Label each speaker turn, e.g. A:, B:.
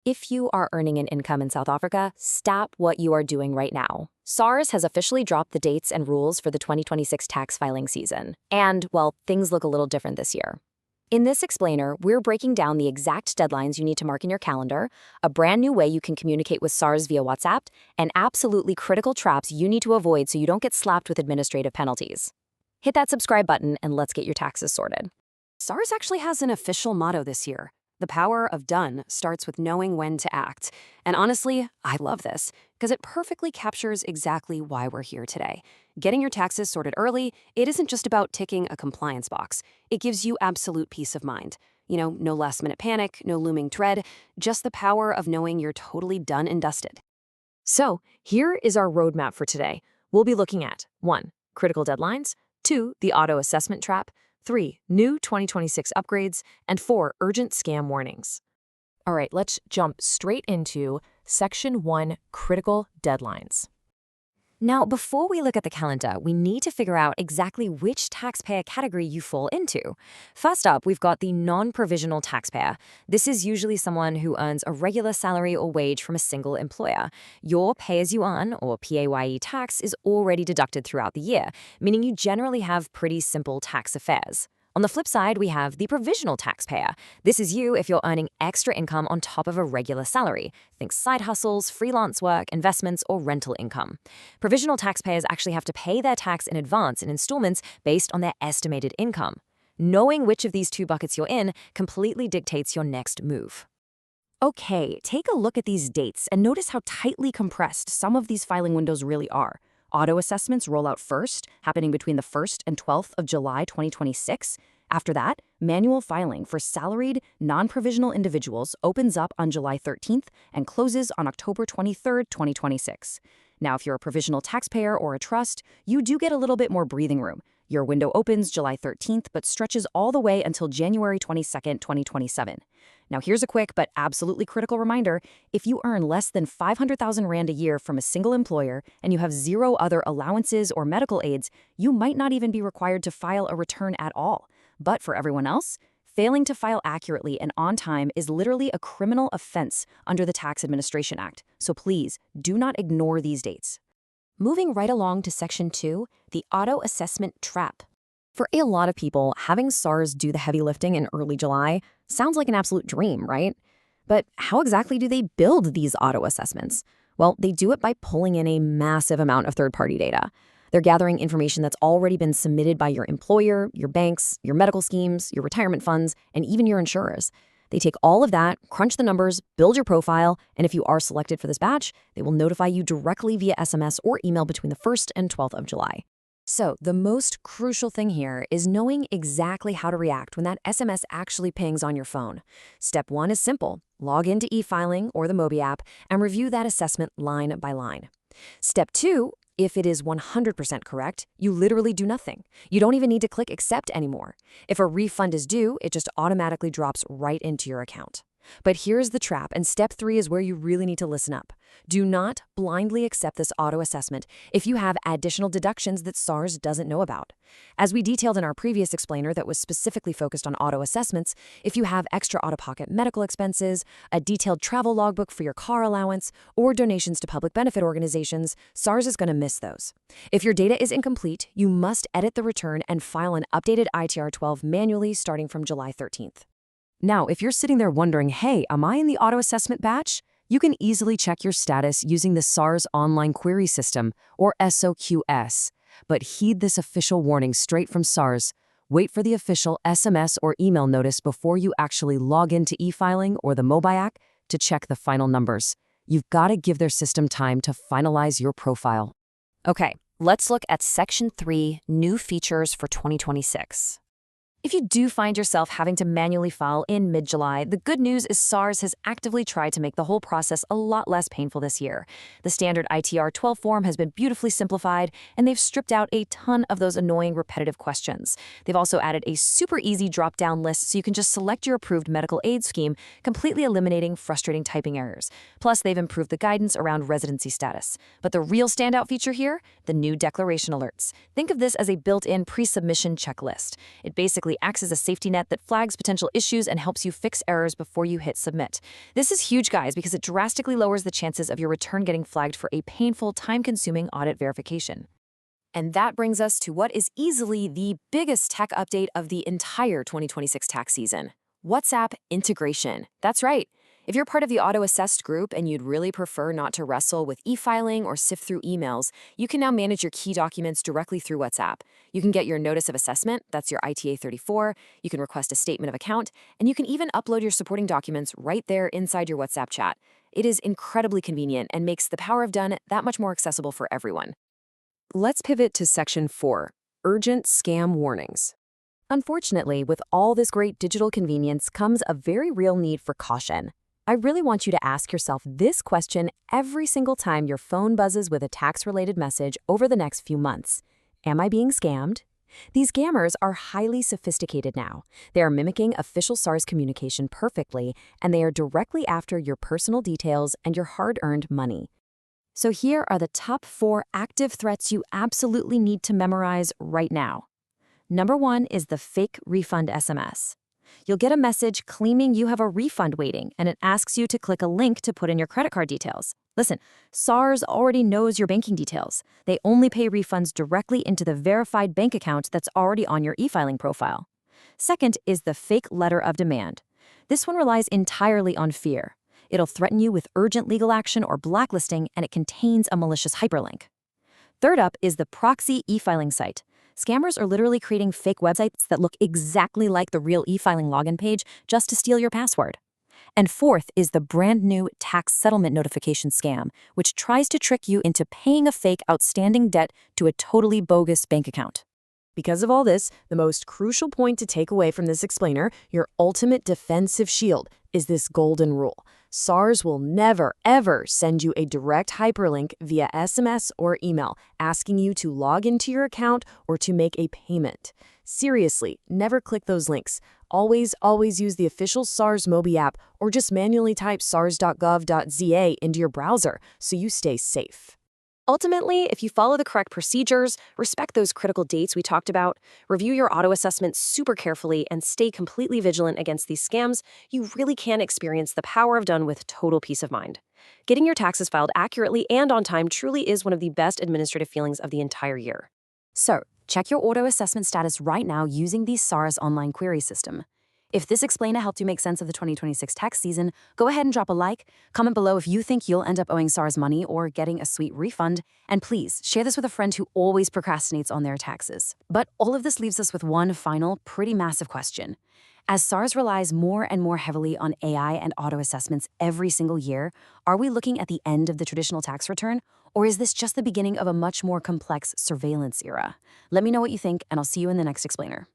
A: If you are earning an income in South Africa, stop what you are doing right now. SARS has officially dropped the dates and rules for the 2026 tax filing season. And, well, things look a little different this year. In this explainer, we're breaking down the exact deadlines you need to mark in your calendar, a brand new way you can communicate with SARS via WhatsApp, and absolutely critical traps you need to avoid so you don't get slapped with administrative penalties. Hit that subscribe button and let's get your taxes sorted.
B: SARS actually has an official motto this year. The power of done starts with knowing when to act. And honestly, I love this because it perfectly captures exactly why we're here today. Getting your taxes sorted early, it isn't just about ticking a compliance box. It gives you absolute peace of mind. No last-minute panic, no looming dread, just the power of knowing you're totally done and dusted.
A: So, here is our roadmap for today. We'll be looking at 1. Critical deadlines, 2. The auto-assessment trap, 3. New 2026 upgrades, and 4. Urgent scam warnings. All right, let's jump straight into Section 1, Critical Deadlines. Now, before we look at the calendar, we need to figure out exactly which taxpayer category you fall into. First up, we've got the non-provisional taxpayer. This is usually someone who earns a regular salary or wage from a single employer. Your pay-as-you-earn, or PAYE tax, is already deducted throughout the year, meaning you generally have pretty simple tax affairs. On the flip side, we have the provisional taxpayer. This is you if you're earning extra income on top of a regular salary. Think side hustles, freelance work, investments, or rental income. Provisional taxpayers actually have to pay their tax in advance in installments based on their estimated income. Knowing which of these two buckets you're in completely dictates your next move. Okay, take a look at these dates and notice how tightly compressed some of these filing windows really are. Auto assessments roll out first, happening between the 1st and 12th of July 2026. After that, manual filing for salaried, non-provisional individuals opens up on July 13th and closes on October 23rd, 2026. Now, if you're a provisional taxpayer or a trust, you do get a little bit more breathing room. Your window opens July 13th but stretches all the way until January 22nd, 2027. Now, here's a quick but absolutely critical reminder. If you earn less than 500,000 Rand a year from a single employer and you have zero other allowances or medical aids, you might not even be required to file a return at all. But for everyone else, failing to file accurately and on time is literally a criminal offense under the Tax Administration Act. So please, do not ignore these dates. Moving right along to Section 2, the auto assessment trap. For a lot of people, having SARS do the heavy lifting in early July sounds like an absolute dream, right? But how exactly do they build these auto assessments? Well, they do it by pulling in a massive amount of third-party data. They're gathering information that's already been submitted by your employer, your banks, your medical schemes, your retirement funds, and even your insurers. They take all of that, crunch the numbers, build your profile, and if you are selected for this batch, they will notify you directly via SMS or email between the 1st and 12th of July. So the most crucial thing here is knowing exactly how to react when that SMS actually pings on your phone. Step 1 is simple. Log into e-filing or the Mobi app and review that assessment line by line. Step 2, if it is 100% correct, you literally do nothing. You don't even need to click accept anymore. If a refund is due, it just automatically drops right into your account. But here's the trap, and step 3 is where you really need to listen up. Do not blindly accept this auto assessment if you have additional deductions that SARS doesn't know about. As we detailed in our previous explainer that was specifically focused on auto assessments, if you have extra out-of-pocket medical expenses, a detailed travel logbook for your car allowance, or donations to public benefit organizations, SARS is going to miss those. If your data is incomplete, you must edit the return and file an updated ITR-12 manually starting from July 13th. Now, if you're sitting there wondering, hey, am I in the auto assessment batch? You can easily check your status using the SARS Online Query System, or SOQS. But heed this official warning straight from SARS. Wait for the official SMS or email notice before you actually log into e-filing or the Mobi app to check the final numbers. You've got to give their system time to finalize your profile. Okay, let's look at Section 3, New Features for 2026. If you do find yourself having to manually file in mid-July, the good news is SARS has actively tried to make the whole process a lot less painful this year. The standard ITR-12 form has been beautifully simplified, and they've stripped out a ton of those annoying repetitive questions. They've also added a super easy drop-down list so you can just select your approved medical aid scheme, completely eliminating frustrating typing errors. Plus, they've improved the guidance around residency status. But the real standout feature here? The new declaration alerts. Think of this as a built-in pre-submission checklist. It basically basically acts as a safety net that flags potential issues and helps you fix errors before you hit submit. This is huge, guys, because it drastically lowers the chances of your return getting flagged for a painful, time-consuming audit verification. And that brings us to what is easily the biggest tech update of the entire 2026 tax season: WhatsApp integration. That's right. If you're part of the auto-assessed group and you'd really prefer not to wrestle with e-filing or sift through emails, you can now manage your key documents directly through WhatsApp. You can get your notice of assessment, that's your ITA 34, you can request a statement of account, and you can even upload your supporting documents right there inside your WhatsApp chat. It is incredibly convenient and makes the power of done that much more accessible for everyone.
B: Let's pivot to Section 4, Urgent Scam Warnings.
A: Unfortunately, with all this great digital convenience comes a very real need for caution. I really want you to ask yourself this question every single time your phone buzzes with a tax-related message over the next few months. Am I being scammed? These scammers are highly sophisticated now. They are mimicking official SARS communication perfectly, and they are directly after your personal details and your hard-earned money. So here are the top 4 active threats you absolutely need to memorize right now. Number 1 is the fake refund SMS. You'll get a message claiming you have a refund waiting, and it asks you to click a link to put in your credit card details. Listen, SARS already knows your banking details. They only pay refunds directly into the verified bank account that's already on your e-filing profile. Second is the fake letter of demand. This one relies entirely on fear. It'll threaten you with urgent legal action or blacklisting, and it contains a malicious hyperlink. Third up is the proxy e-filing site. Scammers are literally creating fake websites that look exactly like the real e-filing login page just to steal your password. And fourth is the brand new tax settlement notification scam, which tries to trick you into paying a fake outstanding debt to a totally bogus bank account. Because of all this, the most crucial point to take away from this explainer, your ultimate defensive shield, is this golden rule. SARS will never, ever send you a direct hyperlink via SMS or email asking you to log into your account or to make a payment. Seriously, never click those links. Always use the official SARS Mobi app or just manually type sars.gov.za into your browser so you stay safe.
B: Ultimately, if you follow the correct procedures, respect those critical dates we talked about, review your auto assessment super carefully, and stay completely vigilant against these scams, you really can experience the power of done with total peace of mind. Getting your taxes filed accurately and on time truly is one of the best administrative feelings of the entire year. So, check your auto assessment status right now using the SARS online query system. If this explainer helped you make sense of the 2026 tax season, go ahead and drop a like, comment below if you think you'll end up owing SARS money or getting a sweet refund, and please share this with a friend who always procrastinates on their taxes. But all of this leaves us with one final, pretty massive question. As SARS relies more and more heavily on AI and auto assessments every single year, are we looking at the end of the traditional tax return, or is this just the beginning of a much more complex surveillance era? Let me know what you think, and I'll see you in the next explainer.